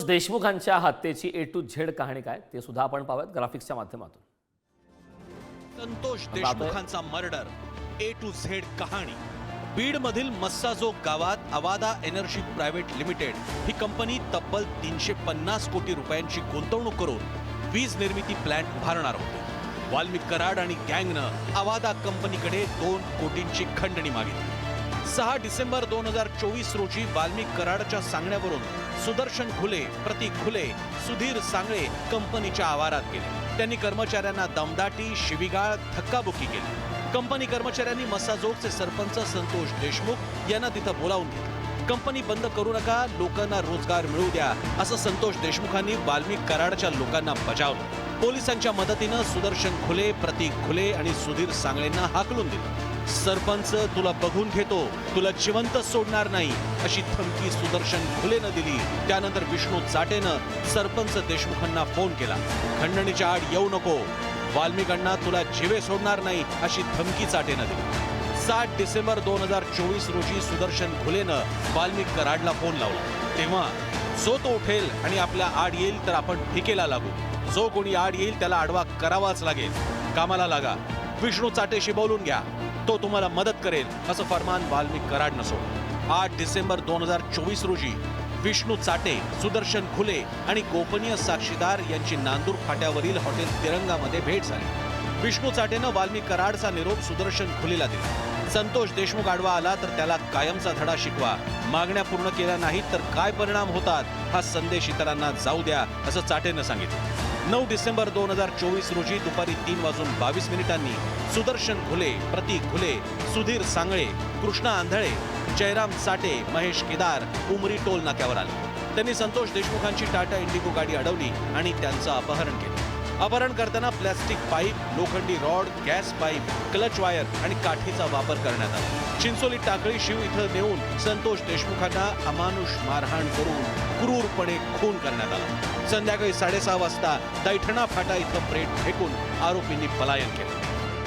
देशमुखांच्या हत्येची ए to Z कहाणी काय ते सुद्धा आपण पाहूयात ग्राफिक्सच्या माध्यमातून। संतोष देशमुखांचा मर्डर ए टू झेड कहाणी। बीड मधील मस्साजोग गावात अवादा एनर्जी प्रायव्हेट लिमिटेड ही कंपनी तब्बल 350 कोटी रुपयांची गुंतवणूक करून वीज निर्मिती प्लांट उभारणार होती। वाल्मिक कराड आणि गँगनं अवादा कंपनीकडे 2 कोटींची खंडणी मागितली। 6 डिसेंबर 2024 रोजी वाल्मिक कराडच्या सांगण्यावरून सुदर्शन खुले, प्रतीक खुले, सुधीर सांगळे कंपनीच्या आवारात गेले। त्यांनी कर्मचाऱ्यांना दमदाटी, शिवीगाळ, धक्काबुक्की केली। कंपनी कर्मचाऱ्यांनी मस्साजोगचे सरपंच संतोष देशमुख यांना तिथं बोलावून घेतलं। कंपनी बंद करू नका, लोकांना रोजगार मिळू द्या, असं संतोष देशमुखांनी वाल्मिक कराडच्या लोकांना बजावलं। पोलिसांच्या मदतीनं सुदर्शन खुले, प्रतीक खुले आणि सुधीर सांगळेंना हाकलून दिलं। सरपंच तुला बघून घेतो, तुला जिवंत सोडणार नाही, अशी धमकी सुदर्शन खुलेनं दिली। त्यानंतर विष्णू चाटेनं सरपंच देशमुखांना फोन केला, खंडणीच्या आड येऊ नको, वाल्मिकांना तुला जीवे सोडणार नाही, अशी धमकी चाटेनं दिली। 7 डिसेंबर 2024 रोजी सुदर्शन खुलेनं वाल्मिक कराडला फोन लावला। तेव्हा जो तो उठेल आणि आपल्या आड येईल तर आपण ठिकेला लागू, जो कोणी आड येईल त्याला आडवा करावाच लागेल, कामाला लागा, विष्णू चाटेशी बोलून घ्या, तो तुम्हाला मदत करेल, असं फरमान वाल्मिक कराडनं सोडलं। 8 डिसेंबर 2024 रोजी विष्णू चाटे, सुदर्शन खुले आणि गोपनीय साक्षीदार यांची नांदूर फाट्यावरील हॉटेल तिरंगामध्ये भेट झाली। विष्णू चाटेनं वाल्मिक कराडचा निरोप सुदर्शन खुलेला दिला। संतोष देशमुख आडवा आला तर त्याला कायमचा धडा शिकवा, मागण्या पूर्ण केल्या नाहीत तर काय परिणाम होतात हा संदेश इतरांना जाऊ द्या, असं चाटेनं सांगितलं। 9 डिसेंबर 2024 रोजी दुपारी 3:22 सुदर्शन खुले, प्रतीक खुले, सुधीर सांगळे, कृष्णा आंधळे, जयराम चाटे, महेश केदार उमरी टोल नाक्यावर आले। त्यांनी संतोष देशमुखांची टाटा इंडिगो गाडी अडवली आणि त्यांचं अपहरण केलं। अपहरण करताना प्लास्टिक पाईप, लोखंडी rod, gas pipe, clutch wire आणि काठीचा वापर करण्यात आला। चिंचोली टाकळी शिव इथं नेऊन संतोष देशमुखांना अमानुष मारहाण करून क्रूरपणे खून करण्यात आला। संध्याकाळी 6:30 वाजता दैठणा फाटा इथं प्रेत फेकून आरोपींनी पलायन केलं।